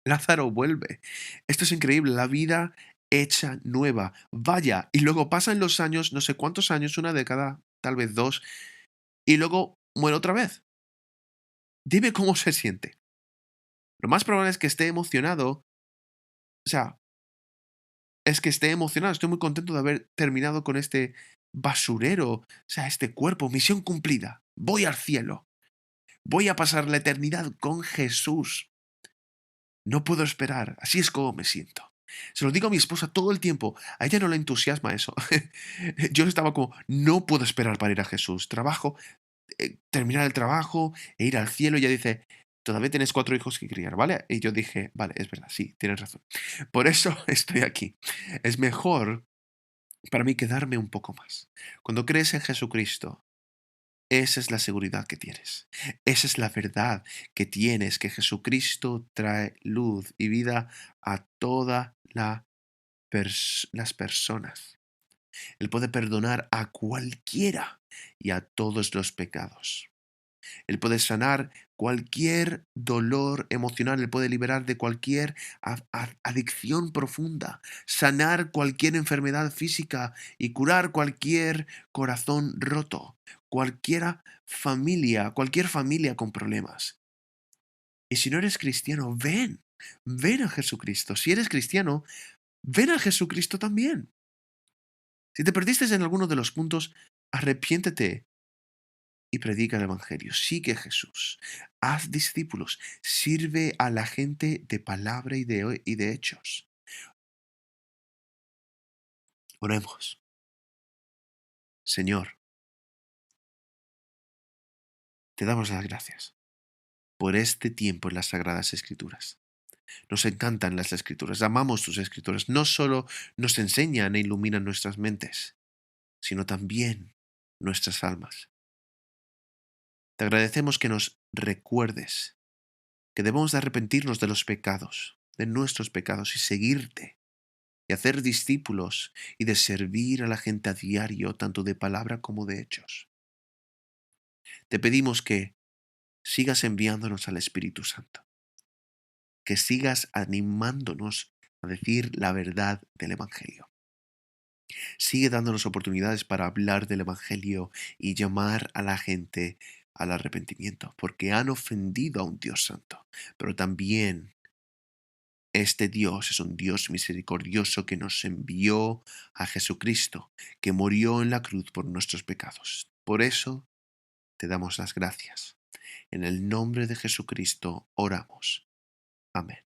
Lázaro vuelve. Esto es increíble. La vida hecha nueva. Vaya. Y luego pasan los años, no sé cuántos años, una década, tal vez dos, y luego muere otra vez. Dime cómo se siente. Lo más probable es que esté emocionado, o sea, es que esté emocionado. Estoy muy contento de haber terminado con este basurero, o sea, este cuerpo, misión cumplida. Voy al cielo. Voy a pasar la eternidad con Jesús. No puedo esperar. Así es como me siento. Se lo digo a mi esposa todo el tiempo. A ella no le entusiasma eso. Yo estaba como, no puedo esperar para ir a Jesús. Trabajo, terminar el trabajo e ir al cielo. Y ella dice, todavía tienes 4 hijos que criar, ¿vale? Y yo dije, vale, es verdad, sí, tienes razón. Por eso estoy aquí. Es mejor para mí quedarme un poco más. Cuando crees en Jesucristo, esa es la seguridad que tienes. Esa es la verdad que tienes, que Jesucristo trae luz y vida a todas las personas. Él puede perdonar a cualquiera y a todos los pecados. Él puede sanar cualquier dolor emocional, Él puede liberar de cualquier adicción profunda, sanar cualquier enfermedad física y curar cualquier corazón roto, cualquier familia con problemas. Y si no eres cristiano, ven a Jesucristo. Si eres cristiano, ven a Jesucristo también. Si te perdiste en alguno de los puntos, arrepiéntete y predica el Evangelio. Sigue a Jesús. Haz discípulos. Sirve a la gente de palabra y de hechos. Oremos. Señor, te damos las gracias por este tiempo en las Sagradas Escrituras. Nos encantan las Escrituras. Amamos tus Escrituras. No solo nos enseñan e iluminan nuestras mentes, sino también nuestras almas. Te agradecemos que nos recuerdes que debemos de arrepentirnos de los pecados, de nuestros pecados y seguirte y hacer discípulos y de servir a la gente a diario, tanto de palabra como de hechos. Te pedimos que sigas enviándonos al Espíritu Santo, que sigas animándonos a decir la verdad del Evangelio. Sigue dándonos oportunidades para hablar del Evangelio y llamar a la gente al arrepentimiento, porque han ofendido a un Dios santo, pero también este Dios es un Dios misericordioso que nos envió a Jesucristo, que murió en la cruz por nuestros pecados. Por eso te damos las gracias. En el nombre de Jesucristo oramos. Amén.